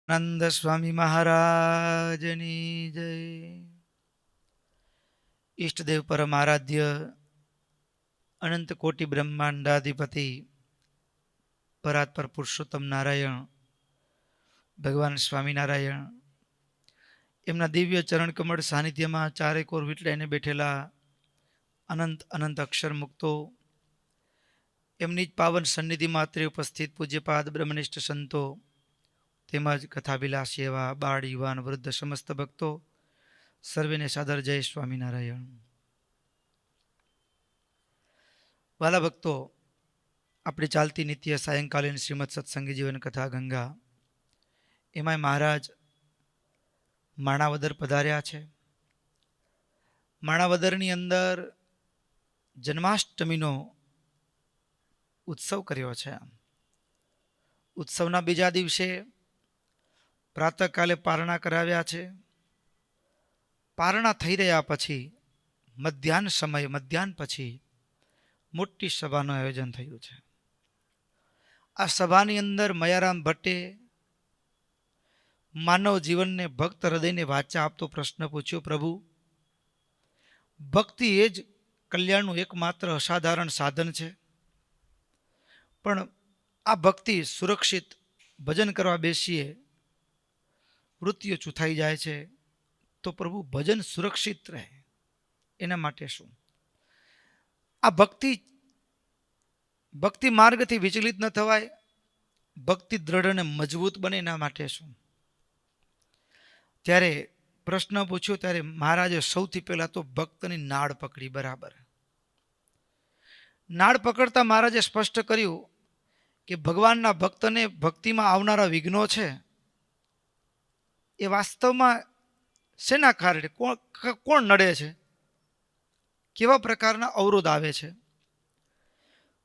નંદ સ્વામી મહારાજની જય. ઈષ્ટદેવ પરમ આરાધ્ય અનંત કોટી બ્રહ્માંડાધિપતિ પરાત્પર પુરુષોત્તમ નારાયણ ભગવાન સ્વામિનારાયણ એમના દિવ્ય ચરણ કમળ સાનિધ્યમાં ચારે કોર વીટલાઈને બેઠેલા અનંત અનંત અક્ષર મુક્તો, એમની જ પાવન સન્નિધિમાં અત્રે ઉપસ્થિત પૂજ્યપાદ બ્રહ્મનિષ્ઠ સંતો તેમજ કથાભિલાષી એવા બાળ યુવાન વૃદ્ધ સમસ્ત ભક્તો સર્વેને સાદર જય સ્વામિનારાયણ. વાલા ભક્તો, આપણી ચાલતી નિત્ય સાયંકાલીન શ્રીમદ સત્સંગી જીવન કથા ગંગા, એમાંય મહારાજ માણાવદર પધાર્યા છે. માણાવદરની અંદર જન્માષ્ટમીનો ઉત્સવ કર્યો છે. ઉત્સવના બીજા દિવસે પ્રાતઃકાલે પારણા કરાવ્યા છે. પારણા થઈ રહ્યા પછી મધ્યાહન પછી મોટી સભાનું આયોજન થયું છે. આ સભાની અંદર મયારામ ભટ્ટે માનવ જીવનને ભક્ત હૃદયને વાચા આપતો પ્રશ્ન પૂછ્યો, પ્રભુ, ભક્તિ એ જ કલ્યાણનું એકમાત્ર અસાધારણ સાધન છે, પણ આ ભક્તિ સુરક્ષિત ભજન કરવા બેસીએ વૃત્તિઓ ચૂથાઈ જાય છે, તો પ્રભુ ભજન સુરક્ષિત રહે એના માટે શું? આ ભક્તિ માર્ગથી વિચલિત ન થવાય, ભક્તિ દ્રઢ અને મજબૂત બને એના માટે શું? ત્યારે પ્રશ્ન પૂછ્યો ત્યારે મહારાજે સૌથી પહેલા તો ભક્તની નાળ પકડી. બરાબર નાળ પકડતા મહારાજે સ્પષ્ટ કર્યું કે ભગવાનના ભક્તને ભક્તિમાં આવનારા વિઘ્નો છે એ વાસ્તવમાં શેના કારણે, કોણ નડે છે, કેવા પ્રકારના અવરોધ આવે છે?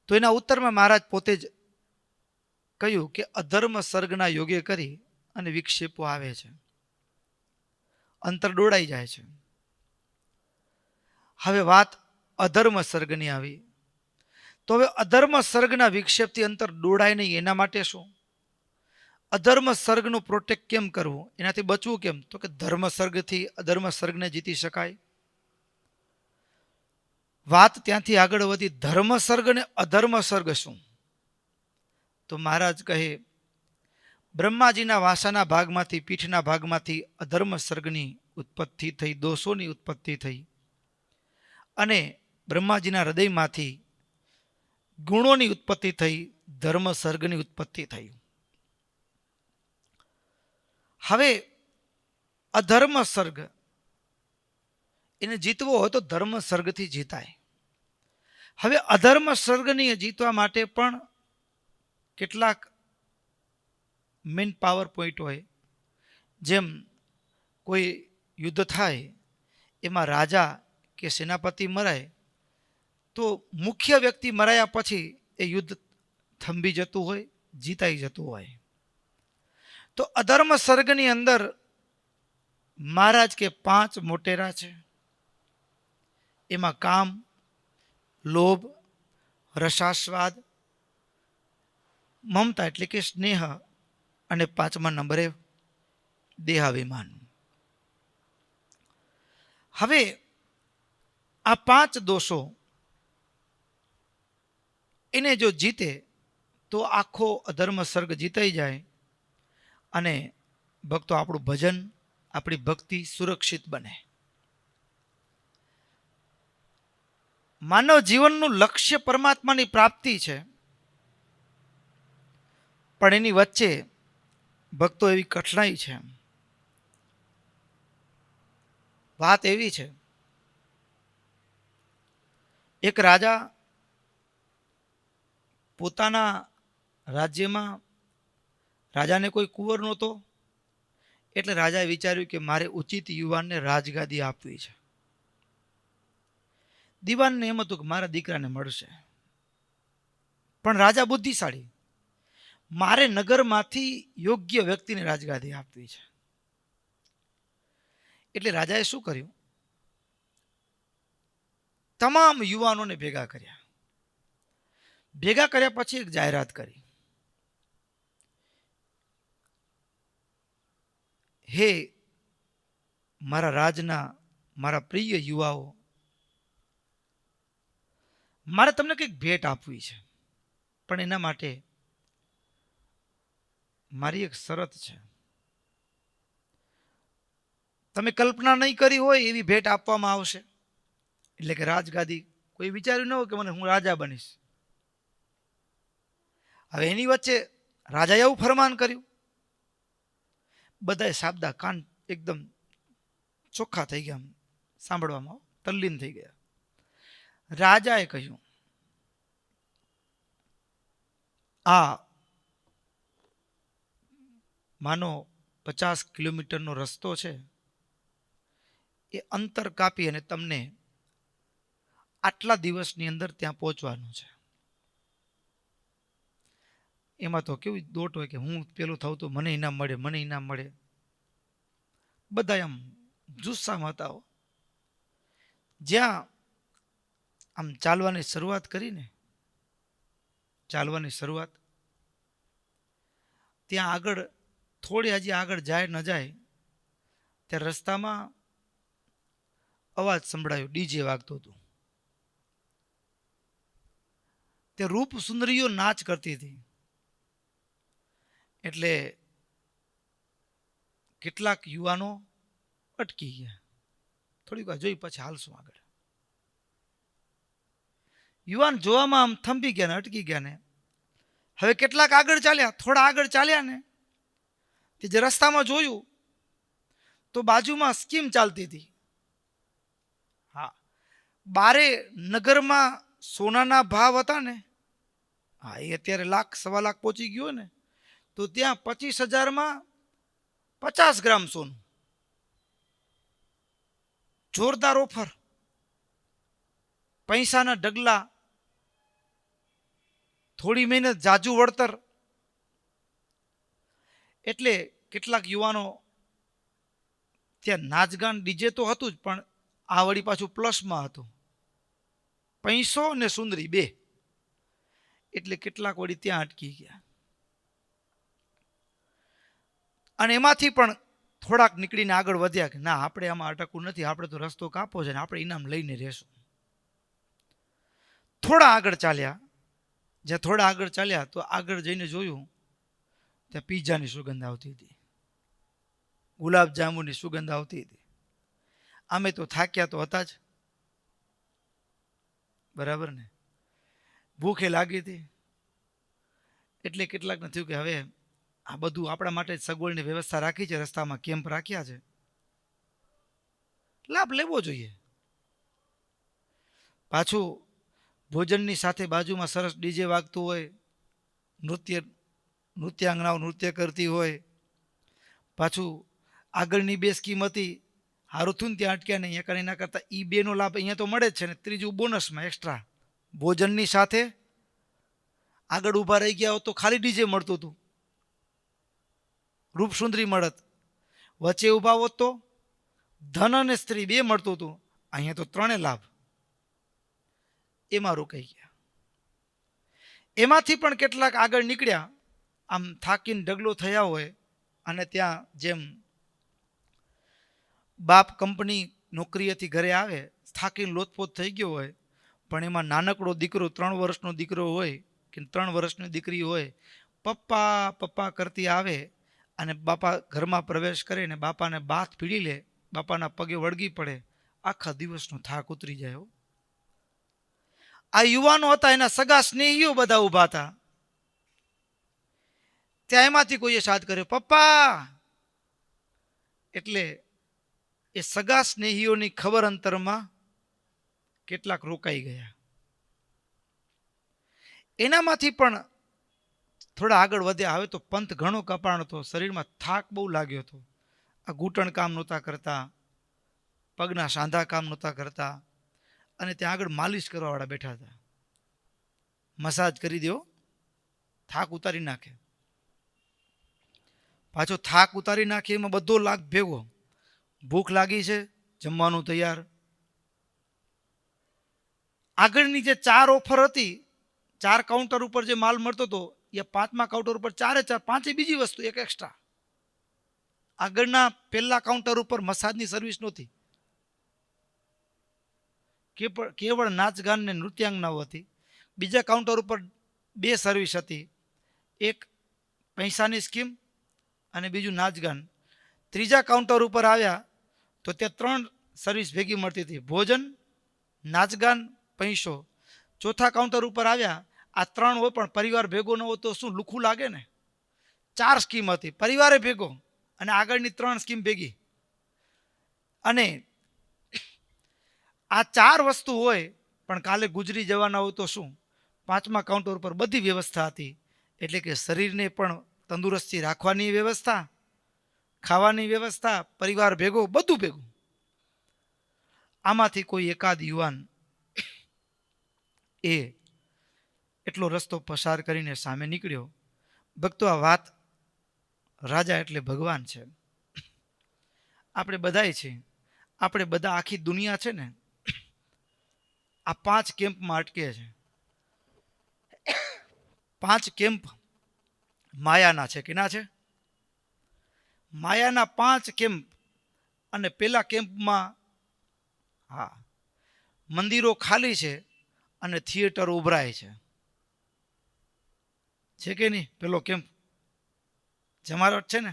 તો એના ઉત્તરમાં મહારાજ પોતે જ કહ્યું કે અધર્મ સર્ગના યોગે કરી અને વિક્ષેપો આવે છે, અંતર દોડાઈ જાય છે. હવે વાત અધર્મ સર્ગની આવી, તો હવે અધર્મ સર્ગના વિક્ષેપથી અંતર દોડાય નહીં એના માટે શું? અધર્મ સર્ગનું પ્રોટેક્ટ કેમ કરવું, એનાથી બચવું કેમ? તો કે ધર્મ સર્ગથી અધર્મ સર્ગને જીતી શકાય. વાત ત્યાંથી આગળ વધી, ધર્મ સર્ગ ને અધર્મ સર્ગ શું? તો મહારાજ કહે, બ્રહ્માજીના વાસાના ભાગમાંથી, પીઠના ભાગમાંથી અધર્મ સર્ગની ઉત્પત્તિ થઈ, દોષોની ઉત્પત્તિ થઈ, અને બ્રહ્માજીના હૃદયમાંથી ગુણોની ઉત્પત્તિ થઈ, ધર્મ સર્ગની ઉત્પત્તિ થઈ. હવે અધર્મ સર્ગ એને જીતવો હોય તો ધર્મ સર્ગથી જીતાય. હવે અધર્મ સર્ગને જીતવા માટે પણ કેટલાક મેન પાવર પોઈન્ટ હોય. જેમ કોઈ યુદ્ધ થાય, એમાં રાજા કે સેનાપતિ મરાય તો મુખ્ય વ્યક્તિ મરાયા પછી એ યુદ્ધ થંભી જતું હોય, જીતાઈ જતું હોય. તો અધર્મ સર્ગની અંદર મહારાજ કે 5 મોટેરા છે. એમાં કામ, લોભ, રસાસ્વાદ, મમતા એટલે કે સ્નેહ, અને 5મા નંબરે દેહાભિમાન. હવે આ 5 દોષો એને જો જીતે તો આખો અધર્મ સર્ગ જીતાઈ જાય અને ભક્તો આપણું ભજન, આપણી ભક્તિ સુરક્ષિત બને. માનવ જીવનનું લક્ષ્ય પરમાત્માની પ્રાપ્તિ છે, પણ એની વચ્ચે ભક્તો એવી કઠણાઈ છે. વાત એવી છે, એક રાજા પોતાના રાજ્યમાં, રાજાને કોઈ કુંવર નહોતો, એટલે રાજાએ વિચાર્યું કે મારે ઉચિત યુવાનને રાજગાદી આપવી છે. દીવાનને એમ હતું કે મારા દીકરાને મળશે, પણ રાજા બુદ્ધિશાળી, મારે નગરમાંથી યોગ્ય વ્યક્તિને રાજગાદી આપવી છે. એટલે રાજાએ શું કર્યું? તમામ યુવાનોને ભેગા કર્યા. ભેગા કર્યા પછી એક જાહેરાત કરી હે મારા રાજના મારા પ્રિય યુવાઓ, મારે તમને કંઈક ભેટ આપવી છે, પણ એના માટે મારી એક શરત છે. તમે કલ્પના નહીં કરી હોય એવી ભેટ આપવામાં આવશે. એટલે કે રાજગાદી, કોઈ વિચાર્યું ન હોય કે મને હું રાજા બનીશ. હવે એની વચ્ચે રાજાએ એવું ફરમાન કર્યું, બધાએ સાબદા કાન એકદમ ચોખ્ખા થઈ ગયા, સાંભળવામાં તલ્લીન થઈ ગયા. રાજાએ કહ્યું, આ માનો 50 કિલોમીટરનો રસ્તો છે, એ અંતર કાપી અને તમને આટલા દિવસની અંદર ત્યાં પહોંચવાનું છે. એમાં તો કેવી દોટ હોય કે હું પેલું થવું તો મને ઇનામ મળે, મને ઇનામ મળે. બધા આમ જુસ્સામાં હતા. જ્યાં આમ ચાલવાની શરૂઆત કરીને, ચાલવાની શરૂઆત, ત્યાં આગળ થોડી હજી આગળ જાય ન જાય ત્યાં રસ્તામાં અવાજ સંભળાયો, ડીજે વાગતું હતું. તે રૂપ સુંદરીઓ નાચ કરતી હતી. એટલે કેટલાક યુવાનો અટકી ગયા, થોડીક વાર જોઈ પછી હાલશું આગળ. યુવાન જોવામાં આમ થંભી ગયા ને અટકી ગયા ને. હવે કેટલાક આગળ ચાલ્યા, થોડા આગળ ચાલ્યા ને તે જે રસ્તામાં જોયું તો બાજુમાં સ્કીમ ચાલતી હતી. હા, બારે નગરમાં સોનાના ભાવ હતા ને, હા એ અત્યારે લાખ સવા લાખ પહોંચી ગયો ને, તો ત્યાં 25,000માં 50 ગ્રામ સોનું. જોરદાર ઓફર, પૈસાના ઢગલા, થોડી મહેનત જાજુ વળતર. એટલે કેટલાક યુવાનો ત્યાં નાચગાન ડીજે તો હતું જ, પણ આ વળી પાછું પ્લસમાં હતું, પૈસો ને સુંદરી બે. એટલે કેટલાક વળી ત્યાં અટકી ગયા. અને એમાંથી પણ થોડાક નીકળીને આગળ વધ્યા કે ના, આપણે આમાં અટકવું નથી, આપણે તો રસ્તો કાપો છે ને આપણે ઇનામ લઈને રહેશું. થોડા આગળ ચાલ્યા, જ્યાં થોડા આગળ ચાલ્યા તો આગળ જઈને જોયું ત્યાં પીઝાની સુગંધ આવતી હતી, ગુલાબ જાંબુની સુગંધ આવતી હતી. અમે તો થાક્યા તો હતા જ, બરાબર ને, ભૂખે લાગી હતી. એટલે કેટલાકને થયું કે હવે આ બધું આપણા માટે સગવડની વ્યવસ્થા રાખી છે, રસ્તામાં કેમ્પ રાખ્યા છે, લાભ લેવો જોઈએ. પાછું ભોજનની સાથે બાજુમાં સરસ ડીજે વાગતું હોય, નૃત્યાંગનાઓ નૃત્ય કરતી હોય. પાછું આગળની બે સ્કીમ હતી, હારું થયું ને ત્યાં અટક્યા નહીં, અહીંયા એના કરતાં એ બેનો લાભ અહીંયા તો મળે જ છે ને. ત્રીજું બોનસમાં એક્સ્ટ્રા ભોજનની સાથે આગળ ઊભા રહી ગયા હોત તો ખાલી ડીજે મળતું હતું, રૂપસુંદરી મળત. વચ્ચે ઊભા હોત તો ધન અને સ્ત્રી બે મળતું હતું, અહીંયા તો ત્રણે લાભ. એમાં રોકાઈ ગયા. એમાંથી પણ કેટલાક આગળ નીકળ્યા, આમ થાકીને ઢગલો થયા હોય, અને ત્યાં જેમ બાપ કંપની નોકરીએથી ઘરે આવે, થાકીને લોથપોથ થઈ ગયો હોય, પણ એમાં નાનકડો દીકરો 3 વર્ષનો દીકરો હોય કે 3 વર્ષની દીકરી હોય, પપ્પા પપ્પા કરતી આવે અને બાપા ઘરમાં પ્રવેશ કરે ને બાપાને બાથ પીડી લે, બાપાના પગે વળગી પડે, આખા દિવસનો થાક ઉતરી જાય. આ યુવાનો હતા, એના સગા સ્નેહીઓ બધા ઊભા હતા. ત્યાં એમાંથી કોઈએ સાથ કર્યો, પપ્પા. એટલે એ સગા સ્નેહીઓની ખબર અંતરમાં કેટલાક રોકાઈ ગયા. એનામાંથી પણ થોડા આગળ વધ્યા. હવે તો પંથ ઘણો કપાણ હતો, શરીરમાં થાક બહુ લાગ્યો હતો. આ ઘૂંટણ કામ નહોતા કરતા, પગના સાંધા કામ નહોતા કરતા, અને ત્યાં આગળ માલિશ કરવાવાળા બેઠા હતા. મસાજ કરી દો, થાક ઉતારી નાખે. પાછો થાક ઉતારી નાખે એમાં બધો લાગ ભેગો. ભૂખ લાગી છે, જમવાનું તૈયાર. આગળની જે 4 ઓફર હતી, 4 કાઉન્ટર ઉપર જે માલ મળતો હતો, એ 5મા કાઉન્ટર ઉપર 4 બીજી વસ્તુ એક એક્સ્ટ્રા. આગળના પહેલા કાઉન્ટર ઉપર મસાજની સર્વિસ નહોતી, કેવળ નાચગાન ને નૃત્યાંગનાઓ હતી. બીજા કાઉન્ટર ઉપર 2 સર્વિસ હતી, એક પૈસાની સ્કીમ અને બીજું નાચગાન. ત્રીજા કાઉન્ટર ઉપર આવ્યા તો ત્યાં 3 સર્વિસ ભેગી મળતી હતી, ભોજન, નાચગાન, પૈસો. ચોથા કાઉન્ટર ઉપર આવ્યા, આ 3 હોય પણ પરિવાર ભેગો ન હોય તો શું લુખું લાગે ને. 4 સ્કીમ હતી, પરિવારે ભેગો અને આગળની 3 સ્કીમ ભેગી. અને આ 4 વસ્તુ હોય પણ કાલે ગુજરી જવાના હોય તો શું, 5મા કાઉન્ટર ઉપર બધી વ્યવસ્થા હતી. એટલે કે શરીરને પણ તંદુરસ્તી રાખવાની વ્યવસ્થા, ખાવાની વ્યવસ્થા, પરિવાર ભેગો, બધું ભેગું. આમાંથી કોઈ એકાદ યુવાન એ એટલો રસ્તો પસાર કરીને સામે નીકળ્યો. ભક્તો, આ વાત રાજા એટલે ભગવાન છે. આપણે બધાય છે, આપણે બધા આખી દુનિયા છે ને આ 5 કેમ્પમાં અટકે છે. 5 કેમ્પ માયાના છે. કેના છે? માયાના 5 કેમ્પ. અને પેલા કેમ્પમાં મંદિરો ખાલી છે અને થિયેટર ઉભરાય છે કે નહીં? પેલો કેમ્પ જમાવટ છે ને,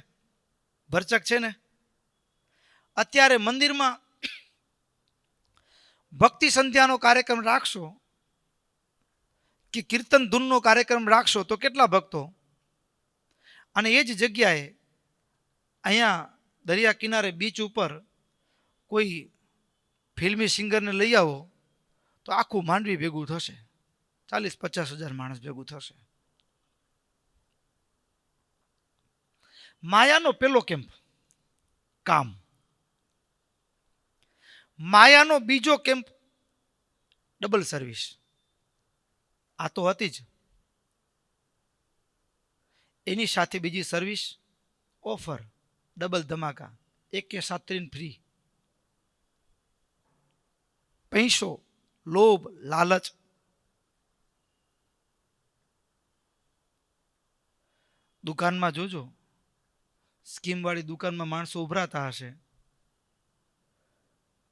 ભરચક છે ને. અત્યારે મંદિરમાં ભક્તિ સંધ્યાનો કાર્યક્રમ રાખશો કે કીર્તન ધૂનનો કાર્યક્રમ રાખશો તો કેટલા ભક્તો? અને એ જ જગ્યાએ અહીંયા દરિયા કિનારે બીચ ઉપર કોઈ ફિલ્મી સિંગરને લઈ આવો તો આખું માંડવી ભેગું થશે, 40-50 હજાર માણસ ભેગું થશે. માયાનો પેલો કેમ્પ કામ. માયાનો બીજો કેમ્પ ડબલ સર્વિસ. આ તો હતી જ. એની સાથે બીજી સર્વિસ ઓફર, ડબલ ધમાકા, 1 કે 7 ટ્રેન ફ્રી. પૈસો, લોભ, લાલચ. દુકાનમાં જોજો, સ્કીમ વાળી દુકાનમાં માણસો ઉભરાતા હશે,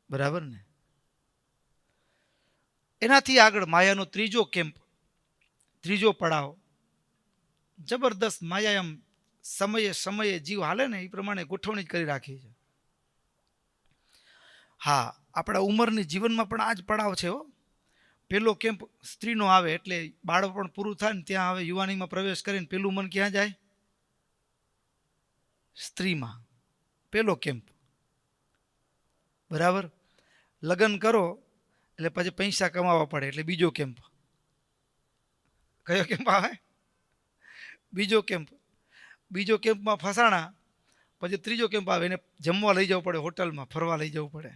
બરાબર ને? એનાથી આગળ માયાનો ત્રીજો કેમ્પ, ત્રીજો પડાવ. જબરદસ્ત માયા એમ સમયે સમયે જીવ હાલે ને એ પ્રમાણે ગોઠવણી કરી રાખી છે. હા, આપણા ઉંમરની જીવનમાં પણ આ જ પડાવ છે. પેલો કેમ્પ સ્ત્રીનો આવે એટલે બાળક પણ પૂરું થાય ને ત્યાં હવે યુવાનીમાં પ્રવેશ કરીને પેલું મન ક્યાં જાય? સ્ત્રીમાં. પેલો કેમ્પ, બરાબર. લગ્ન કરો એટલે પછી પૈસા કમાવા પડે એટલે બીજો કેમ્પ. કયો કેમ્પ આવે? બીજો કેમ્પ. બીજો કેમ્પમાં ફસાણા પછી ત્રીજો કેમ્પ આવે, એને જમવા લઈ જવું પડે, હોટલમાં ફરવા લઈ જવું પડે.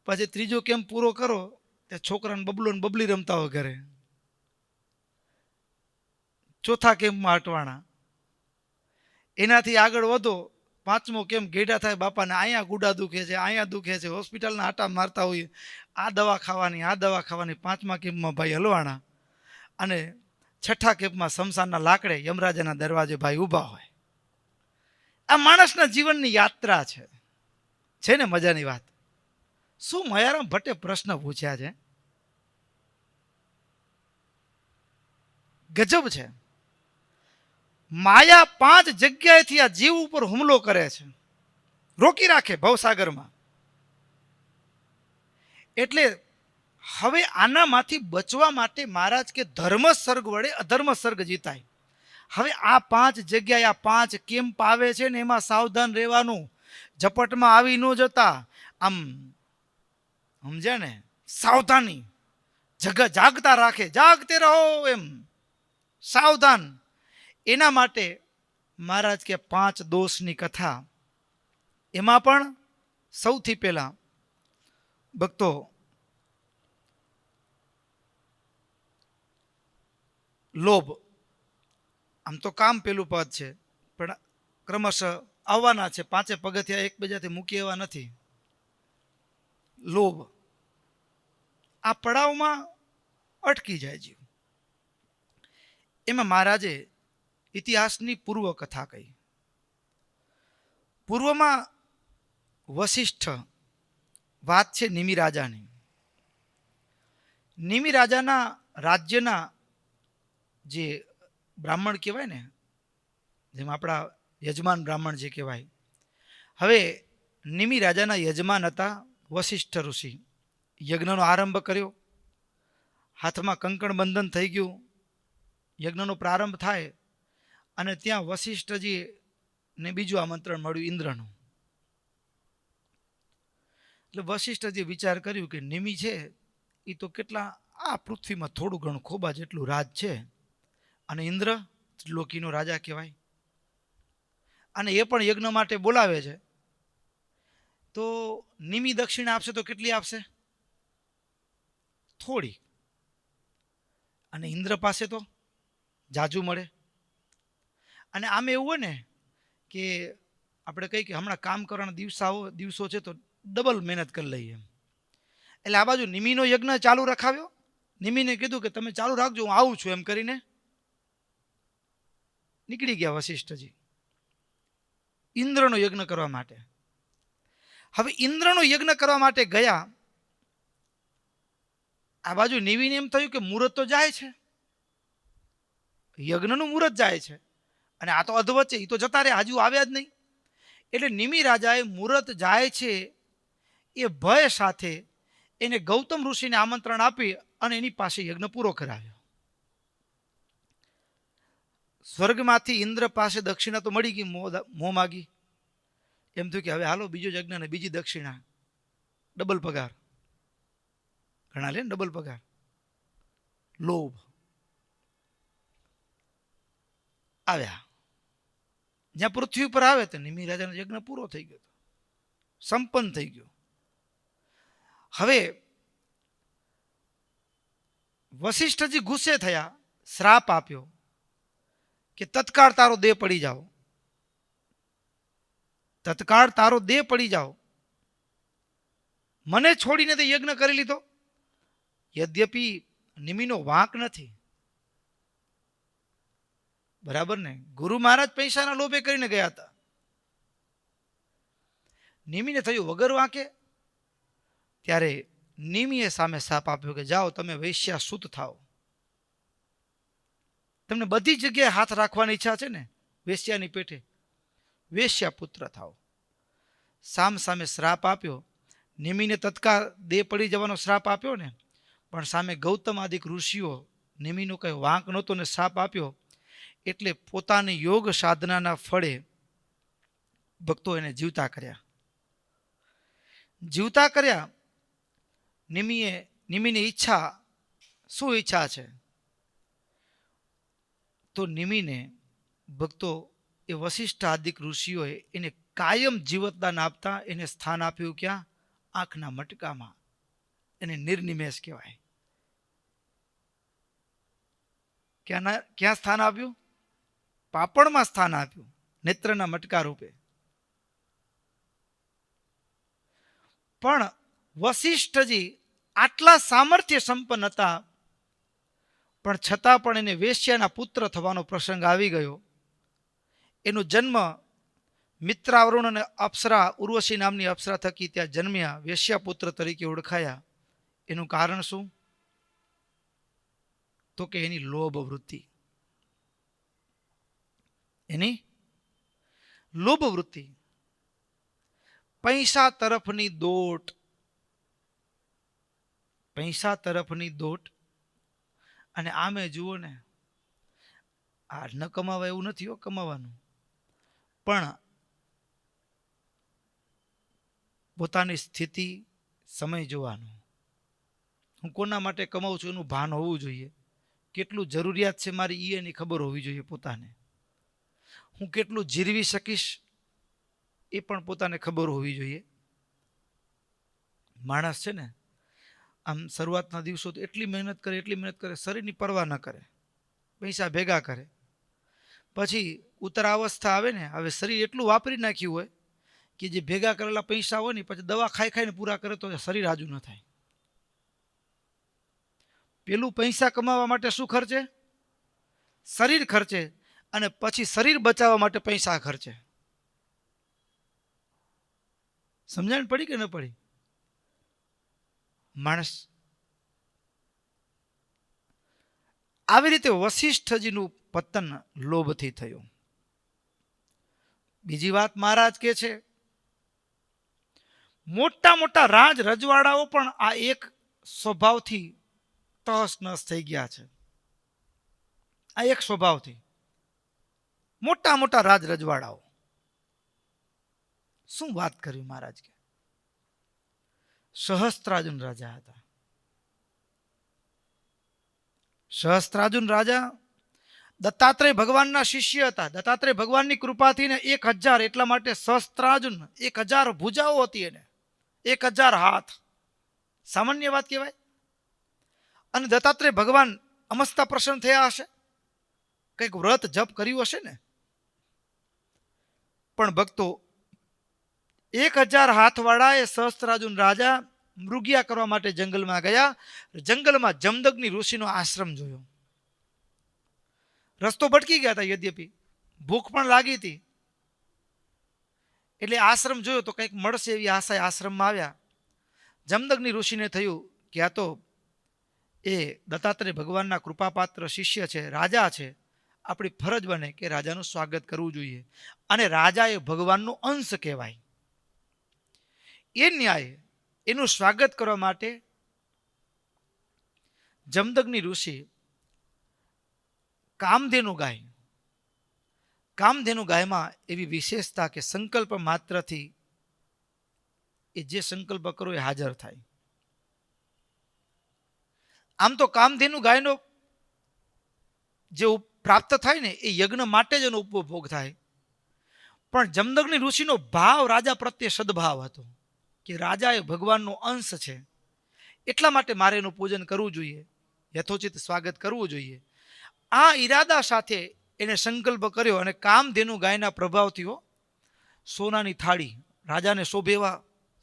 પછી ત્રીજો કેમ્પ પૂરો કરો ત્યાં છોકરાને બબલો ને બબલી રમતા હોય ઘરે. ચોથા કેમ્પમાં અટવાણા. એનાથી આગળ વધો, 5મો કેમ્પ ગેડા થાય બાપાને, અહીંયા ગુડા દુખે છે, અહીંયા દુખે છે, હોસ્પિટલના આટા મારતા હોય, આ દવા ખાવાની, આ દવા ખાવાની. 5મા કેમ્પમાં ભાઈ હલવાણા. અને 6ઠા કેમ્પમાં શમશાનના લાકડે યમરાજાના દરવાજે ભાઈ ઊભા હોય. આ માણસના જીવનની યાત્રા છે ને મજાની વાત. શું મયારામ ભટ્ટે પ્રશ્ન પૂછ્યા છે, ગજબ છે. માયા 5 જગ્યાએથી આ જીવ ઉપર હુમલો કરે છે, રોકી રાખે ભવસાગરમાં. એટલે હવે આનામાંથી બચવા માટે મહારાજ કે ધર્મ સર્ગ વડે અધર્મ સર્ગ જીતાય. હવે આ 5 જગ્યાએ આ 5 કેમ્પ આવે છે ને એમાં સાવધાન રહેવાનું. ઝપટમાં આવી ન જતા, આમ સમજ્યા ને, સાવધાની જાગતા રાખે, જાગતે રહો એમ સાવધાન. એના માટે મહારાજ કે 5 દોષની કથા. એમાં પણ સૌથી પહેલા ભક્તો લોભ. આમ તો કામ પેલું પદ છે પણ ક્રમશઃ આવવાના છે. 5 પગથિયા એકબીજાથી મૂકી એવા નથી. લોભ આ પડાવમાં અટકી જાય જીવ. એમાં મહારાજે ઇતિહાસની પૂર્વ કથા કહી. પૂર્વમાં વશિષ્ઠ, વાત છે નિમિ રાજાની. નિમિ રાજાના રાજ્યના જે બ્રાહ્મણ કહેવાય ને, જેમ આપણા યજમાન બ્રાહ્મણ જે કહેવાય, હવે નિમિ રાજાના યજમાન હતા વશિષ્ઠ ઋષિ. યજ્ઞનો આરંભ કર્યો, હાથમાં કંકણ બંધન થઈ ગયું, યજ્ઞનો પ્રારંભ થાય અને ત્યાં વશિષ્ઠજી ને બીજું આમંત્રણ મળ્યું ઇન્દ્રનું. એટલે વશિષ્ઠજી વિચાર કર્યું કે નિમિ છે એ તો કેટલા આ પૃથ્વીમાં થોડું ઘણું ખોબા જેટલું રાજ છે, અને ઇન્દ્ર લોકીનો રાજા કહેવાય, અને એ પણ યજ્ઞ માટે બોલાવે છે, તો નિમિ દક્ષિણા આપશે તો કેટલી આપશે? થોડી. અને ઇન્દ્ર પાસે તો જાજુ મળે. અને આમે એવું હોય ને કે આપણે કહીએ કે હમણાં કામ કરવાના દિવસો છે તો ડબલ મહેનત કરી લઈએ એમ. એટલે આ બાજુ નિમિનો યજ્ઞ ચાલુ રખાવ્યો. નિમિને કીધું કે તમે ચાલુ રાખજો, હું આવું છું એમ કરીને નીકળી ગયા વશિષ્ઠજી ઇન્દ્રનો યજ્ઞ કરવા માટે. હવે ઇન્દ્રનો યજ્ઞ કરવા માટે ગયા, આ બાજુ નિમિને એમ થયું કે મુહૂર્ત તો જાય છે, યજ્ઞનું મુહૂર્ત જાય છે, અને આ તો અધવચ્ચે એ તો જતા રહે, હજુ આવ્યા જ નહીં. એટલે નિમિ રાજાએ મુહૂર્ત જાય છે એ ભય સાથે એને ગૌતમ ઋષિને આમંત્રણ આપી અને એની પાસે યજ્ઞ પૂરો કરાવ્યો. સ્વર્ગમાંથી ઇન્દ્ર પાસે દક્ષિણા તો મળી ગઈ, મોં માગી. એમ થયું કે હવે હાલો બીજો યજ્ઞ ને બીજી દક્ષિણા, ડબલ પગાર. ઘણા લે ડબલ પગાર. લોભ. આવ્યા જ્યાં પૃથ્વી પર આવે તો નિમિ રાજાનો યજ્ઞ પૂરો થઈ ગયો, સંપન્ન થઈ ગયો. હવે વશિષ્ઠજી ગુસ્સે થયા, શ્રાપ આપ્યો કે તત્કાળ તારો દેહ પડી જાઓ, તત્કાળ તારો દેહ પડી જાઓ, મને છોડીને તે યજ્ઞ કરી લીધો. યદ્યપિ નિમિનો વાંક નથી, બરાબર ને, ગુરુ મહારાજ પૈસાના લોભે કરીને ગયા હતા. નિમિને થયું વગર વાંકે. ત્યારે નિમિએ સામે શાપ આપ્યો કે જાઓ તમે વૈશ્યા સૂત થાઓ, તમને બધી જગ્યાએ હાથ રાખવાની ઈચ્છા છે ને, વેશ્યાની પેઠે વેશ્યા પુત્ર થાઓ. સામ સામે શ્રાપ આપ્યો. નિમિને તત્કાળ દેહ પડી જવાનો શ્રાપ આપ્યો ને, પણ સામે ગૌતમ આદિક ઋષિઓ નિમિનો કઈ વાંક નહોતો ને શ્રાપ આપ્યો, એટલે પોતાની યોગ સાધનાના ફળે ભક્તો એને જીવતા કર્યા. જીવતા કર્યા. નિમિની ઈચ્છા શું ઈચ્છા છે? તો નિમિને ભક્તો એ વશિષ્ઠ આદિક ઋષિઓએ એને કાયમ જીવતદાન આપતા એને સ્થાન આપ્યું. ક્યાં? આંખના મટકામાં. એને નિર્નિમેષ કહેવાય. ક્યાં સ્થાન આપ્યું? પાપણમાં સ્થાન આપ્યું, નેત્રના મટકા રૂપે. પણ વશિષ્ઠજી આટલા સામર્થ્ય સંપન્ન હતા, પણ છતાં પણ એને વેશ્યાના પુત્ર થવાનો પ્રસંગ આવી ગયો. એનો જન્મ મિત્રાવરુણ અને અપ્સરા, ઉર્વશી નામની અપ્સરા થકી ત્યાં જન્મ્યા, વેશ્યા પુત્ર તરીકે ઓળખાયા. એનું કારણ શું? તો કે એની લોભ વૃત્તિ. એની લોભ વૃત્તિ, પૈસા તરફની દોટ. પૈસા તરફની દોટ. અને આમે જુઓ ને, આ ન કમાવા એવું નથી હો, કમાવાનું, પણ પોતાની સ્થિતિ, સમય જોવાનો. હું કોના માટે કમાઉં છું એનું ભાન હોવું જોઈએ. કેટલું જરૂરિયાત છે મારી એની ખબર હોવી જોઈએ પોતાને. હું કેટલું જીરવી શકીશ એ પણ પોતાને ખબર હોવી જોઈએ. માણસ છે ને, આમ શરૂઆતના દિવસો તો એટલી મહેનત કરે, શરીરની પરવા ન કરે, પૈસા ભેગા કરે. પછી ઉત્તરાવસ્થા આવે ને, હવે શરીર એટલું વાપરી નાખ્યું હોય કે જે ભેગા કરેલા પૈસા હોય ને પછી દવા ખાઈને પૂરા કરે તો શરીર હાજુ ન થાય. પેલું પૈસા કમાવા માટે શું ખર્ચે? શરીર ખર્ચે, અને પછી શરીર બચાવવા માટે પૈસા ખર્ચે. સમજણ પડી કે ન પડી? માણસ આવી રીતે વશિષ્ઠજીનું પતન લોભથી થયું. બીજી વાત મહારાજ કે છે, મોટા મોટા રાજ રજવાડાઓ પણ આ એક સ્વભાવથી તહસ નહસ થઈ ગયા છે. આ એક સ્વભાવથી મોટા મોટા રાજ રજવાડાઓ. શું વાત કરી મહારાજ કે સહસ્ત્રાર્જુન રાજા હતા. સહસ્ત્રાર્જુન રાજા દત્તાત્રેય ભગવાનના શિષ્ય હતા. દત્તાત્રેય ભગવાનની કૃપાથી ને 1000 એટલા માટે સહસ્ત્રાર્જુન 1000 ભુજાઓ હતી એને, 1000 હાથ. સામાન્ય વાત કહેવાય. અને દત્તાત્રેય ભગવાન અમસ્તા પ્રસન્ન થયા હશે, કંઈક વ્રત જપ કર્યું હશે ને. પણ ભક્તો 1000 હાથવાળા એ સહસ્ત્રાર્જુન રાજા મૃગિયા કરવા માટે જંગલમાં ગયા. જંગલમાં જમદગ્નિ ઋષિનો આશ્રમ જોયો. રસ્તો ભટકી ગયા હતા, યદ્યપિ ભૂખ પણ લાગી હતી, એટલે આશ્રમ જોયો તો કંઈક મળશે એવી આશાએ આશ્રમમાં આવ્યા. જમદગ્નિ ઋષિને થયું કે આ તો એ દત્તાત્રેય ભગવાનના કૃપાપાત્ર શિષ્ય છે, રાજા છે, આપણી ફરજ બને કે રાજાનું સ્વાગત કરવું જોઈએ. અને રાજા એ ભગવાનનો અંશ કહેવાય. એ ન્યાય એનું સ્વાગત કરવા માટે જમદગ્નિ ઋષિ કામધેનુ ગાય. કામધેનુ ગાયમાં એવી વિશેષતા કે સંકલ્પ માત્રથી એ જે સંકલ્પ કરો એ હાજર થાય. આમ તો કામધેનુ ગાયનો જે પ્રાપ્ત થાય ને એ યજ્ઞ માટે જ એનો ઉપભોગ થાય. પણ જમદગ્નિ ઋષિનો ભાવ રાજા પ્રત્યે સદભાવ હતો કે રાજા એ ભગવાનનો અંશ છે, એટલા માટે મારે એનું પૂજન કરવું જોઈએ, યથોચિત સ્વાગત કરવું જોઈએ. આ ઈરાદા સાથે એને સંકલ્પ કર્યો. અને કામધેનુ ગાયના પ્રભાવથી સોનાની થાળી, રાજાને શોભે એવા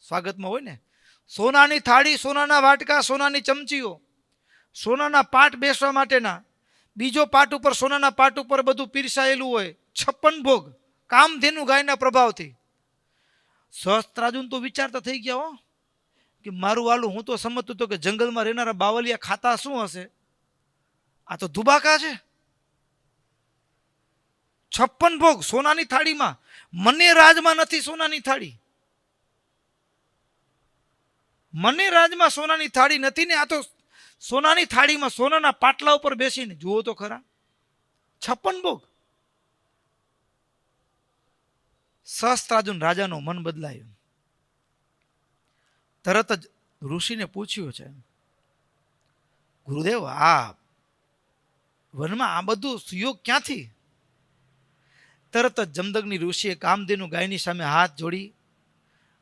સ્વાગતમાં હોય ને, સોનાની થાળી, સોનાના વાટકા, સોનાની ચમચીઓ, સોનાના પાટ બેસવા માટેના, બીજો પાટ ઉપર સોનાના પાટ ઉપર બધું પીરસાયેલું હોય, 56 ભોગ કામધેનુ ગાયના પ્રભાવથી. સહસ્ત્રાર્જુન તો વિચારતા થઈ ગયા હો કે મારું વાલું, હું તો સમજતો હતો કે જંગલમાં રહેનારા બાવલિયા ખાતા શું હશે, આ તો ધુબાકા છે. 56 ભોગ સોનાની થાળીમાં. મને રાજમાં નથી સોનાની થાળી, મને રાજમાં સોનાની થાળી નથી ને આ તો સોનાની થાળીમાં સોનાના પાટલા ઉપર બેસીને જુઓ તો ખરા, 56 ભોગ. સહસ્ત્રાર્જુન રાજાનું મન બદલાયું. તરત જ ઋષિને પૂછ્યું છે, ગુરુદેવ આ વનમાં આ બધું સુયોગ ક્યાંથી? તરત જ જમદગ્નિ ઋષિએ કામધેનુ ગાયની સામે હાથ જોડી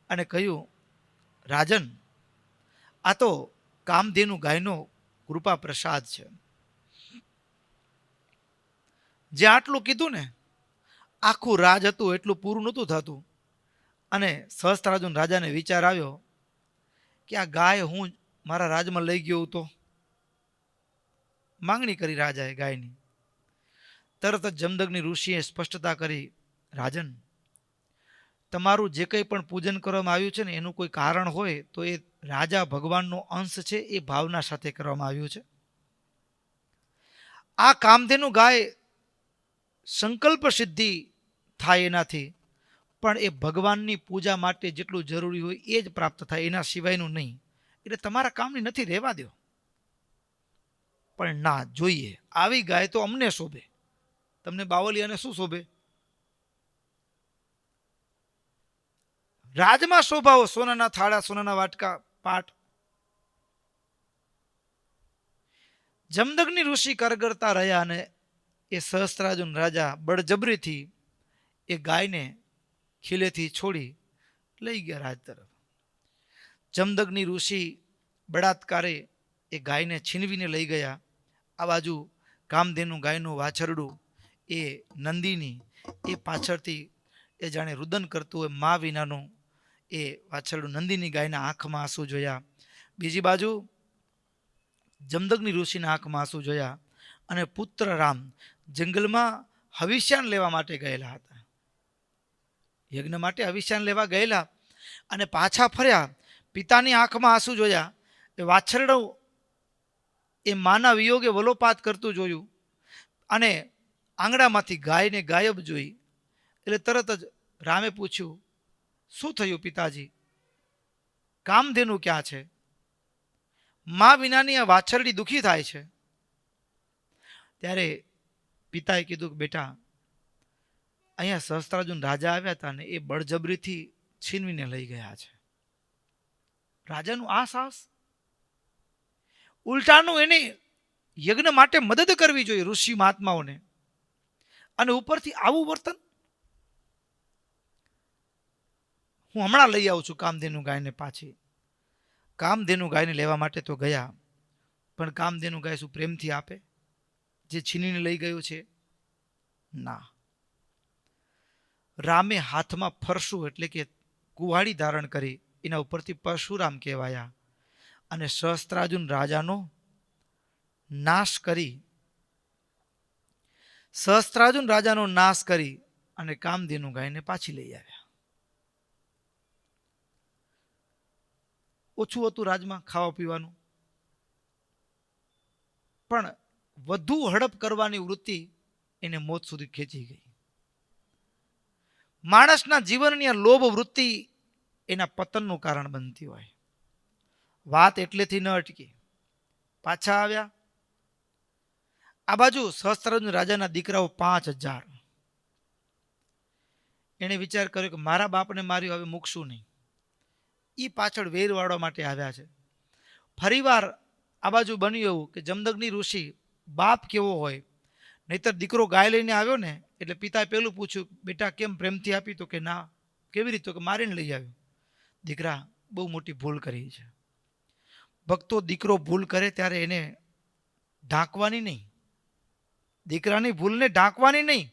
અને કહ્યું, રાજન, આ તો કામધેનુ ગાયનો કૃપા પ્રસાદ છે. જે આટલું કીધું ને, આખું રાજ હતું એટલું પૂરું નહોતું થતું. અને સહસ્ત્રાર્જુન રાજાને વિચાર આવ્યો કે આ ગાય હું મારા રાજમાં લઈ ગયો તો. માંગણી કરી રાજાએ ગાયની. તરત જ જમદગ્નિ ઋષિએ સ્પષ્ટતા કરી, રાજન, તમારું જે કંઈ પણ પૂજન કરવામાં આવ્યું છે ને એનું કોઈ કારણ હોય તો એ રાજા ભગવાનનો અંશ છે એ ભાવના સાથે કરવામાં આવ્યું છે. આ કામધેનુ ગાય સંકલ્પ સિદ્ધિ થાય એનાથી, પણ એ ભગવાનની પૂજા માટે જેટલું જરૂરી હોય એ જ પ્રાપ્ત થાય, એના સિવાયનું નહીં. એટલે તમારા કામની નથી, રહેવા દો. પણ ના, જોઈએ, આવી ગાય તો અમને શોભે, તમને બાવલિયાને શું શોભે? રાજમાં શોભાવો સોનાના થાળા, સોનાના વાટકા, પાટ. જમદગ્નિ ઋષિ કરગરતા રહ્યા અને એ સહસ્ત્રાર્જુન રાજા બળજબરીથી એ ગાયને ખીલેથી છોડી લઈ ગયા રાજ તરફ. જમદગ્નિ ઋષિ બળાત્કારે એ ગાયને છીનવીને લઈ ગયા. આ બાજુ કામધેનુ ગાયનું વાછરડું એ નંદીની એ પાછળથી એ જાણે રુદન કરતું હોય મા વિનાનું એ વાછરડું નંદીની ગાયના આંખમાં આંસુ જોયા. બીજી બાજુ જમદગ્નિ ઋષિના આંખમાં આંસુ જોયા. અને પુત્ર રામ જંગલમાં હવિષ્યાન લેવા માટે ગયેલા હતા. યજ્ઞ માટે હવિષ્યાન લેવા ગયેલા અને પાછા ફર્યા, પિતાની આંખમાં આંસુ જોયા, એ વાછરડું એ માના વિયોગે વલોપાત કરતું જોયું અને આંગણામાંથી ગાયને ગાયબ જોઈ. એટલે તરત જ રામે પૂછ્યું, શું થયું પિતાજી? કામધેનુ ક્યાં છે? મા વિનાની આ વાછરડી દુઃખી થાય છે. ત્યારે પિતાએ કીધું કે બેટા, અહીંયા સહસ્ત્રાર્જુન રાજા આવ્યા હતા ને એ બળજબરીથી છીનવીને લઈ ગયા છે. રાજાનું આ સાહસ! ઉલટાનું એને યજ્ઞ માટે મદદ કરવી જોઈએ ઋષિ મહાત્માઓને, અને ઉપરથી આવું વર્તન. હું હમણાં લઈ આવું છું કામધેનુ ગાયને પાછી. કામધેનુ ગાયને લેવા માટે તો ગયા, પણ કામધેનુ ગાય શું પ્રેમથી આપે જે છીનીને લઈ ગયો છે? ના. રામે હાથમાં ફરસું એટલે કે કુહાડી ધારણ કરી, એના ઉપરથી પરશુરામ કહેવાયા અને સહસ્ત્રાર્જુન રાજાનો નાશ કરી, સહસ્ત્રાર્જુન રાજાનો નાશ કરી અને કામધેનુ ગાયને પાછી લઈ આવ્યા. ઓછું હતું રાજમાં ખાવા પીવાનું, પણ વધુ હડપ કરવાની વૃત્તિ એને મોત સુધી ખેંચી ગઈ. માણસના જીવનની આ લોભ વૃત્તિ એના પતનનું કારણ બનતી હોય. વાત એટલેથી ન અટકી. પાછા આવ્યા. આ બાજુ સહસ્ત્રાર્જુન રાજાના દીકરાઓ 5000. એને વિચાર કર્યો કે મારા બાપને માર્યો, હવે મૂકશું નહીં. એ પાછળ વેર વાળવા માટે આવ્યા છે. ફરીવાર આ બાજુ બન્યું એવું કે જમદગ્નિ ઋષિ બાપ કેવો હોય, નહીતર દીકરો ગાય લઈને આવ્યો ને એટલે પિતાએ પેલું પૂછ્યું, બેટા કેમ પ્રેમથી આપી? તો કે ના. કેવી રીતે? તો કે મારીને લઈ આવ્યો. દીકરા બહુ મોટી ભૂલ કરી છે. ભક્તો, દીકરો ભૂલ કરે ત્યારે એને ઢાંકવાની નહીં, દીકરાની ભૂલને ઢાંકવાની નહીં.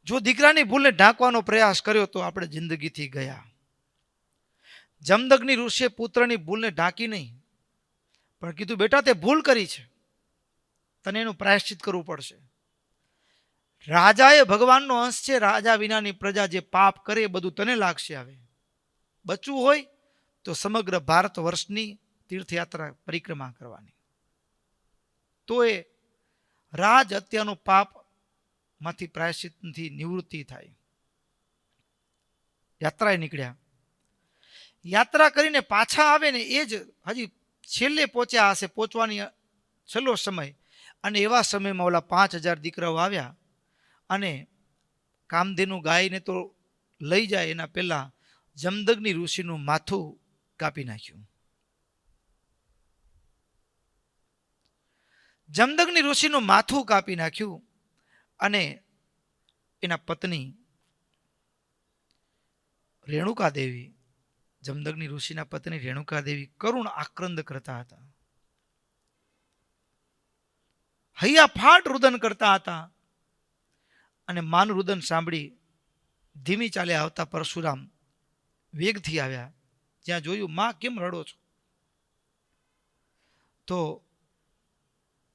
જો દીકરાની ભૂલને ઢાંકવાનો પ્રયાસ કર્યો તો આપણે જિંદગીથી ગયા. જમદગ્નિ ઋષિએ પુત્રની ભૂલને ઢાંકી નહીં, પણ કીધું બેટા તે ભૂલ કરી છે, તને એનું પ્રાયશ્ચિત કરવું પડશે. રાજા એ ભગવાનનો અંશ છે, રાજા વિનાની પ્રજા જે પાપ કરે એ બધું તને લાગશે. આવે બચવું હોય તો સમગ્ર ભારત વર્ષની તીર્થયાત્રા પરિક્રમા કરવાની, તો એ રાજ હત્યાનું પાપ માંથી પ્રાયશ્ચિતથી નિવૃત્તિ થાય. યાત્રાએ નીકળ્યા. યાત્રા કરીને પાછા આવે ને એ જ હજી છેલ્લે પહોંચ્યા હશે, પહોંચવાની છેલ્લો સમય, અને એવા સમયમાં ઓલા 5000 દીકરાઓ આવ્યા અને કામધેનુ ગાયને તો લઈ જાય એના પહેલા જમદગ્નિ ઋષિનું માથું કાપી નાખ્યું. જમદગ્નિ ઋષિનું માથું કાપી નાખ્યું અને એના પત્ની રેણુકા દેવી, જમદગ્નિ ઋષિના પત્ની રેણુકા દેવી કરુણ આક્રંદ કરતા હતા, હૈયા ફાટ રુદન કરતા હતા. અને માનું રુદન સાંભળી ધીમી ચાલે આવતા પરશુરામ વેગથી આવ્યા. જ્યાં જોયું, માં કેમ રડો છો? તો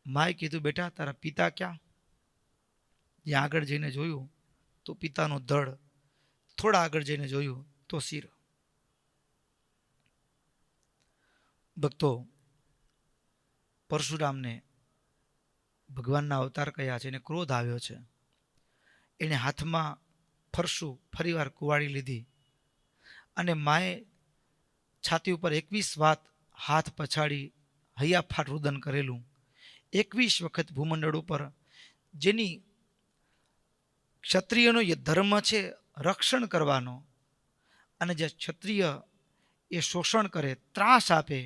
માએ કીધું, બેટા તારા પિતા ક્યાં? જ્યાં આગળ જઈને જોયું તો પિતાનો ધડ, થોડા આગળ જઈને જોયું તો શિર. ભક્તો, પરશુરામને ભગવાનના અવતાર કયા છે, એને ક્રોધ આવ્યો છે. એને હાથમાં ફરસું ફરીવાર કુવાડી લીધી અને માએ છાતી ઉપર 21 વાત હાથ પછાડી હૈયાફાટ રુદન કરેલું. 21 વખત ભૂમંડળ ઉપર, જેની ક્ષત્રિયનો એ ધર્મ છે રક્ષણ કરવાનો, અને જે ક્ષત્રિય એ શોષણ કરે, ત્રાસ આપે,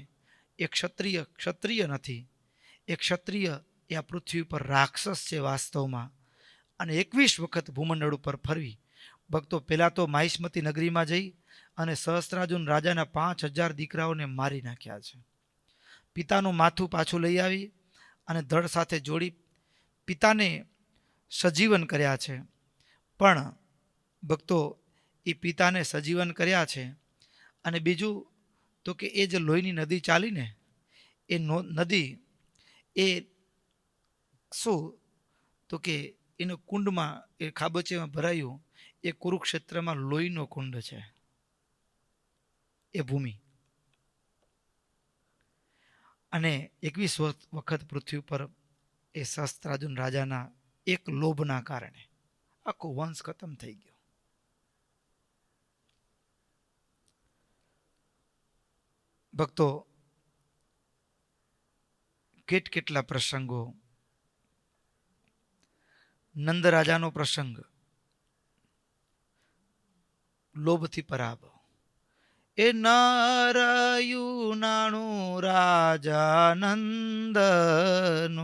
એ ક્ષત્રિય નથી. એ ક્ષત્રિય એ આ પૃથ્વી ઉપર રાક્ષસ છે વાસ્તવમાં. અને 21 વખત ભૂમંડળ ઉપર ફરવી. ભક્તો, પહેલા તો માહિષ્મતી નગરીમાં જઈ અને સહસ્ત્રાર્જુન રાજાના 5000 દીકરાઓને મારી નાખ્યા છે. પિતાનું માથું પાછું લઈ આવી અને ધડ સાથે જોડી પિતાને સજીવન કર્યા છે. પણ ભક્તો, એ પિતાને સજીવન કર્યા છે અને બીજું તો કે એ જે લોહીની નદી ચાલીને એ નદી એ શું તો કે એનો કુંડમાં, એ ખાબોચીમાં ભરાયું, એ કુરુક્ષેત્રમાં લોહીનો કુંડ છે. એ ભૂમિ. અને 21 વખત પૃથ્વી પર એ સહસ્ત્રાર્જુન રાજાના એક લોભના કારણે આખો વંશ ખતમ થઈ ગયો. ભક્તો, કેટલા પ્રસંગો. નંદ રાજાનો પ્રસંગ, લોભથી પરાભવ. એ નરયું નાણું રાજા નંદનું.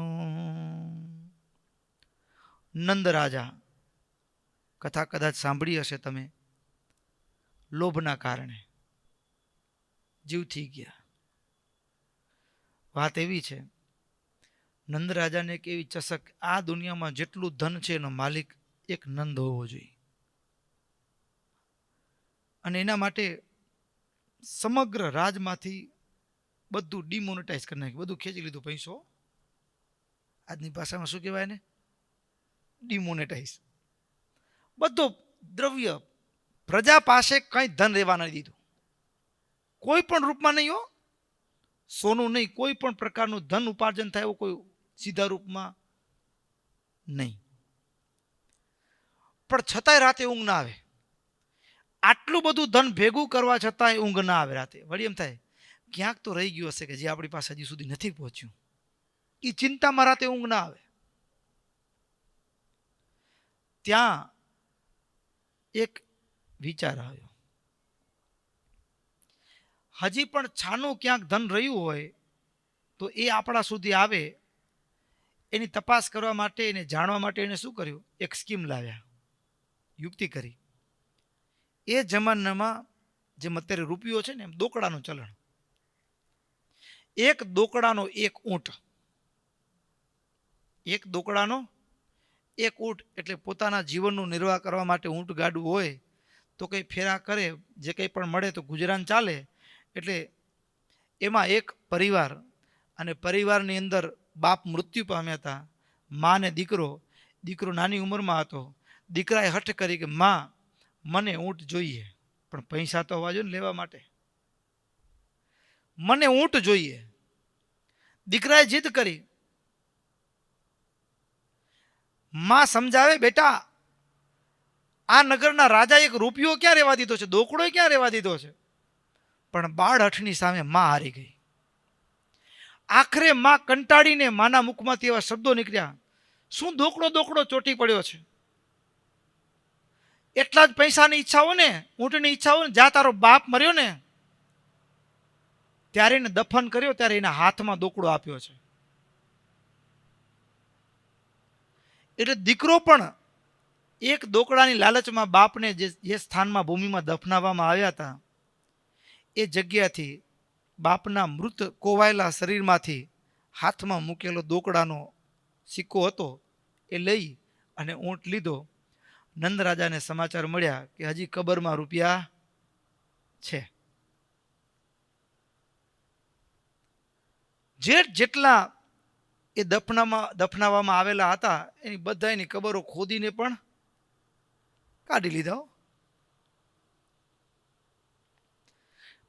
નંદ રાજા, કથા કદાચ સાંભળી હશે તમે, લોભના કારણે જીવથી ગયા. વાત એવી છે, નંદ રાજાને એક એવી ચસક, આ દુનિયામાં જેટલું ધન છે એનો માલિક એક નંદ હોવો જોઈએ. અને એના માટે સમગ્ર રાજમાંથી બધું ડિમોનેટાઇઝ કરી નાખ્યું, બધું ખેંચી લીધું. પૈસો આજની ભાષામાં શું કહેવાય ને? ડિમોનેટાઇઝ. બધો દ્રવ્ય, પ્રજા પાસે કંઈ ધન રહેવા નથી દીધું, કોઈ પણ રૂપમાં નહીં હો. સોનું નહીં, કોઈ પણ પ્રકારનું ધન ઉપાર્જન થાય એવું કોઈ સીધા રૂપમાં નહીં. પણ છતાંય રાતે ઊંઘ ના આવે. આટલું બધું ધન ભેગું કરવા છતાંય ઊંઘ ના આવે રાતે. વળી એમ થાય ક્યાંક તો રહી ગયું હશે કે જે આપણી પાસે હજી સુધી નથી પહોંચ્યું. એ ચિંતામાં રાતે ઊંઘ ના આવે. ત્યાં એક વિચાર આવ્યો, હજી પણ છાનું ક્યાંક ધન રહ્યું હોય તો એ આપણા સુધી આવે, એની તપાસ કરવા માટે, એને જાણવા માટે એને શું કર્યું? એક સ્કીમ લાવ્યા, યુક્તિ કરી. એ જમાનામાં જેમ અત્યારે રૂપિયો છે ને એમ દોકડાનું ચલણ. એક દોકડાનો એક ઊંટ, એક દોકડાનો એક ઊંટ એટલે પોતાના જીવનનું નિર્વાહ કરવા માટે ઊંટ ગાડું હોય તો કંઈ ફેરા કરે, જે કંઈ પણ મળે તો ગુજરાન ચાલે. એટલે એમાં એક પરિવાર, અને પરિવારની અંદર બાપ મૃત્યુ પામ્યા હતા, મા ને દીકરો. દીકરો નાની ઉંમરમાં હતો. દીકરાએ હઠ કરી કે માં મને ઊંટ જોઈએ, પણ પૈસા તો હોવા જોઈએ ને લેવા માટે. મને ઊંટ જોઈએ. દીકરાએ જીદ કરી. માં સમજાવે, બેટા આ નગરના રાજા એક રૂપિયો ક્યાં રહેવા દીધો છે, દોકડો ક્યાં રહેવા દીધો છે. પણ બાળ હઠની સામે માં હારી ગઈ. આખરે માં કંટાળીને માના મુખમાંથી એવા શબ્દો નીકળ્યા, શું દોકડો દોકડો ચોટી પડ્યો છે? એટલા જ પૈસાની ઈચ્છા હોય ને, ઊંટની ઈચ્છા હોય ને, જ્યાં તારો બાપ મર્યો ને ત્યારે એને દફન કર્યો ત્યારે એના હાથમાં દોકડો આપ્યો છે. એટલે દીકરો પણ એક દોકડાની લાલચમાં બાપને જે સ્થાનમાં ભૂમિમાં દફનાવવામાં આવ્યા હતા એ જગ્યાથી બાપના મૃત કોવાયેલા શરીરમાંથી હાથમાં મૂકેલો દોકડાનો સિક્કો હતો એ લઈ અને ઊંટ લીધો. નંદ રાજાને સમાચાર મળ્યા કે હજી કબરમાં રૂપિયા છે. જેટલા એ દફનાવવામાં આવેલા હતા એની બધાની કબરો ખોદીને પણ કાઢી લીધા.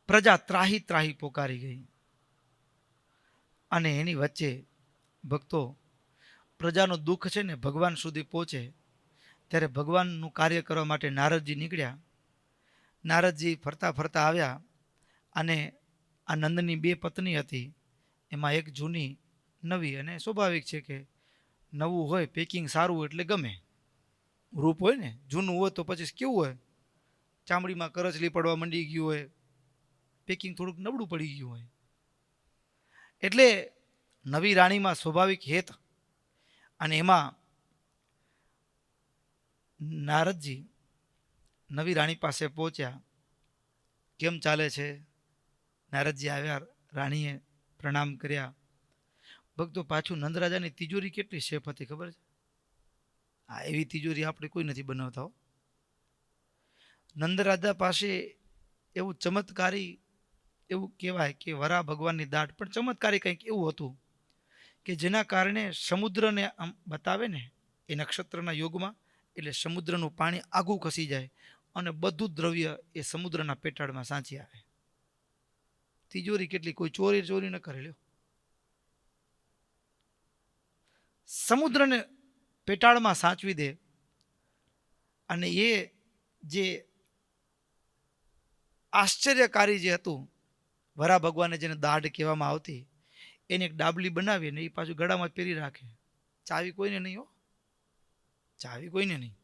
પ્રજા ત્રાહી ત્રાહી પોકારી ગઈ. અને એની વચ્ચે ભક્તો, પ્રજાનું દુઃખ છે ને ભગવાન સુધી પહોંચે ત્યારે ભગવાનનું કાર્ય કરવા માટે નારદજી નીકળ્યા. નારદજી ફરતા ફરતા આવ્યા અને આ નંદની બે પત્ની હતી, એમાં એક જૂની નવી. અને સ્વાભાવિક છે કે નવું હોય પેકિંગ સારું હોય એટલે ગમે. રૂપ હોય ને, જૂનું હોય તો પછી કેવું હોય, ચામડીમાં કરચલી પડવા માંડી ગયું હોય, પેકિંગ થોડુંક નબળું પડી ગયું હોય. એટલે નવી રાણીમાં સ્વાભાવિક હેત. અને એમાં નારદજી નવી રાણી પાસે પહોંચ્યા. કેમ ચાલે છે? નારદજી આવ્યા, રાણીએ પ્રણામ કર્યા. ભક્તો, પાછું નંદરાજાની તિજોરી કેટલી શેફ હતી ખબર છે? આ એવી તિજોરી આપણે કોઈ નથી બનાવતા. નંદરાજા પાસે એવું ચમત્કારી, એવું કહેવાય કે વરા ભગવાનની દાઢ, પણ ચમત્કારી કંઈક એવું હતું કે જેના કારણે સમુદ્રને આમ બતાવે ને એ નક્ષત્રના યોગમાં, એટલે સમુદ્રનું પાણી આગું ખસી જાય અને બધું દ્રવ્ય એ સમુદ્રના પેટાળમાં સાંચી આવે. તિજોરી કેટલી, કોઈ ચોરી ચોરી ન કરે લ્યો. સમુદ્રને પેટાળમાં સાચવી દે, અને એ જે આશ્ચર્યકારી જે હતું, વરા ભગવાને જેને દાઢ કહેવામાં આવતી, એને એક ડાબલી બનાવી અને એ પાછું ગળામાં જ પહેરી રાખે. ચાવી કોઈને નહીં હો, ચાવી કોઈને નહીં.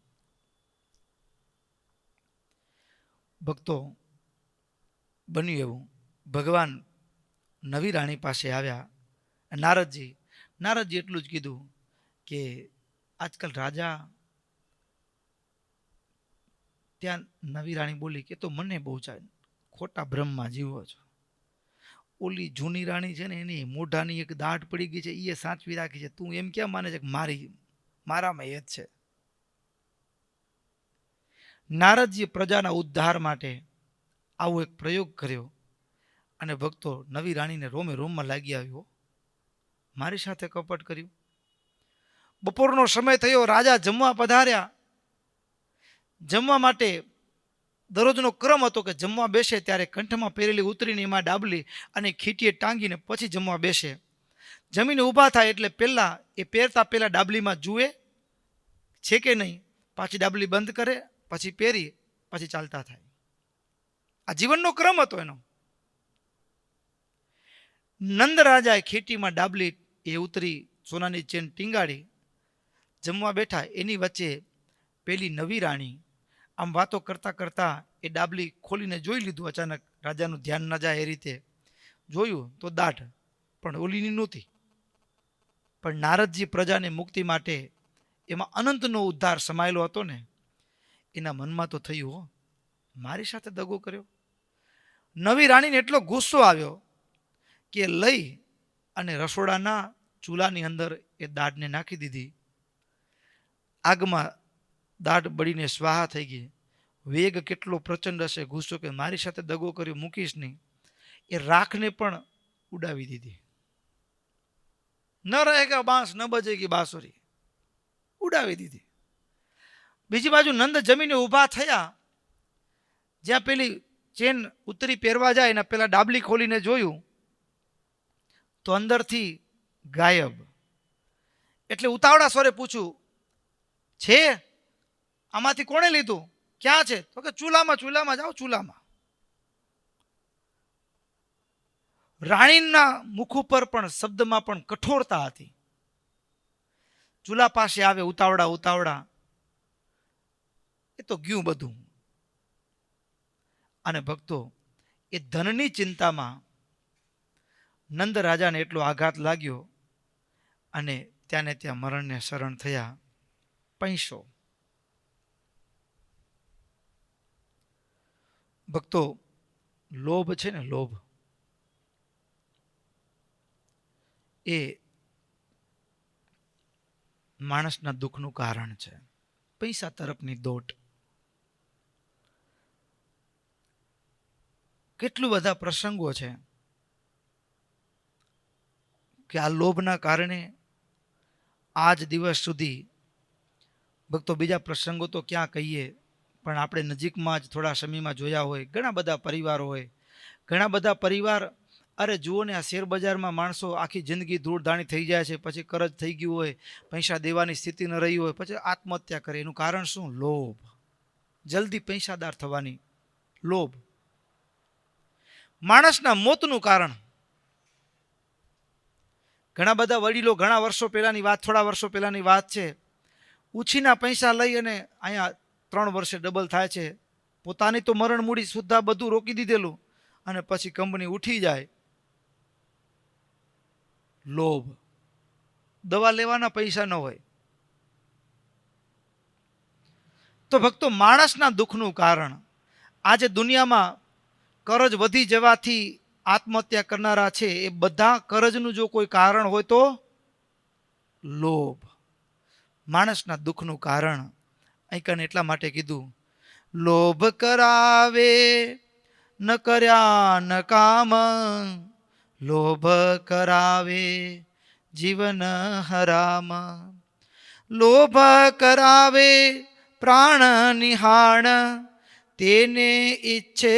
ભક્તો, બન્યું એવું, ભગવાન નવી રાણી પાસે આવ્યા. નારદજી એટલું જ કીધું કે આજકાલ રાજા, ત્યાં નવી રાણી બોલી કે તો મને બહુ ખોટા ભ્રમમાં જીવો છો. ઓલી જૂની રાણી છે ને, એની મોઢાની એક દાઢ પડી ગઈ છે, એ સાચવી રાખી છે. તું એમ ક્યાં માને છે કે મારામાં એ જ છે? નારદજીએ પ્રજાના ઉદ્ધાર માટે આવો એક પ્રયોગ કર્યો, અને ભક્તો નવી રાણીને રોમે રોમમાં લાગી આવ્યો. મારી સાથે કપટ કર્યું. બપોરનો સમય થયો, રાજા જમવા પધાર્યા. જમવા માટે દરરોજનો ક્રમ હતો કે જમવા બેસે ત્યારે કંઠમાં પહેરેલી ઉતરીને એમાં ડાબલી અને ખીટીએ ટાંગીને પછી જમવા બેસે. જમીને ઊભા થાય એટલે પહેલા એ પહેરતા પહેલા ડાબલીમાં જુએ છે કે નહીં, પાછી ડાબલી બંધ કરે, પછી પહેરી, પછી ચાલતા થાય. આ જીવનનો ક્રમ હતો એનો. નંદ રાજાએ ખીટીમાં ડાબલી એ ઉતરી સોનાની ચેન ટીંગાડી જમવા બેઠા. એની વચ્ચે પેલી નવી રાણી આમ વાતો કરતા કરતા એ ડાબલી ખોલીને જોઈ લીધું. અચાનક રાજાનું ધ્યાન ન જાય એ રીતે જોયું તો દાઢ પણ ઓલીની નહોતી. પણ નારદજી પ્રજાને મુક્તિ માટે એમાં અનંતનો ઉદ્ધાર સમાયેલો હતો ને, એના મનમાં તો થયું, હો, મારી સાથે દગો કર્યો. નવી રાણીને એટલો ગુસ્સો આવ્યો કે લઈ અને રસોડાના ચૂલાની અંદર એ દાઢને નાખી દીધી. આગમાં દાઢ બળીને સ્વાહા થઈ ગઈ. વેગ કેટલો પ્રચંડ હશે, ગુસ્સો કે મારી સાથે દગો કર્યો, મૂકીશ નહીં. એ રાખને પણ ઉડાવી દીધી. ન રહેગા બાંસ ન બજેગી બાંસુરી, ઉડાવી દીધી. બીજી બાજુ નંદ જમીને ઊભા થયા. જ્યાં પેલી ચેન ઉતરી પહેરવા જાય એના પેલા ડાબલી ખોલીને જોયું તો અંદરથી ગાયબ. એટલે ઉતાવળા સ્વરે પૂછ્યું, છે આમાંથી કોણે લીધું, ક્યાં છે? તો કે ચૂલામાં જાઓ, ચૂલામાં. રાણીના મુખ ઉપર પણ શબ્દમાં પણ કઠોરતા હતી. ચૂલા પાસે આવે ઉતાવળા, એ તો ગયું બધું. અને ભક્તો, એ ધનની ચિંતામાં નંદ રાજાને એટલો આઘાત લાગ્યો અને ત્યાંને ત્યાં મરણને શરણ થયા. પૈસો. ભક્તો, લોભ છે ને, લોભ એ માણસના દુઃખનું કારણ છે. પૈસા તરફની દોટ. કેટલું બધા પ્રસંગો છે કે આ લોભના કારણે આજ દિવસ સુધી, ભક્તો બીજા પ્રસંગો તો ક્યાં કહીએ, પણ આપણે નજીકમાં જ થોડા સમયમાં જોયા હોય. ઘણા બધા પરિવારો હોય, ઘણા બધા પરિવાર, અરે જુઓ ને, આ શેર બજારમાં માણસો આખી જિંદગી ધૂળધાણી થઈ જાય છે, પછી કરજ થઈ ગયું હોય, પૈસા દેવાની સ્થિતિ ન રહી હોય, પછી આત્મહત્યા કરે. એનું કારણ શું? લોભ. જલ્દી પૈસાદાર થવાની લોભ. માણસના મોતનું કારણ. ઘણા બધા વડીલો, ઘણા વર્ષો પહેલાની વાત, થોડા વર્ષો પહેલાની વાત છે, ઉછીના પૈસા લઈ અને અહીંયા 3 વર્ષે ડબલ થાય છે. પોતાની તો મરણ મૂડી સુદ્ધા બધું રોકી દીધેલું, અને પછી કંપની ઉઠી જાય. લોભ. દવા લેવાના પૈસા ન હોય. તો ભક્તો, માણસના દુઃખનું કારણ આજે દુનિયામાં કરજ વધી જવાથી આત્મહત્યા કરનારા છે. એ બધા કરજનું જો કોઈ કારણ હોય તો લોભ. માણસના દુઃખનું કારણ અહીં એટલા માટે કીધું, લોભ કરાવે ન કર્યા ન કામ, લોભ કરાવે જીવન હરામ, લોભ કરાવે પ્રાણ નિહાણ, તેને ઈચ્છે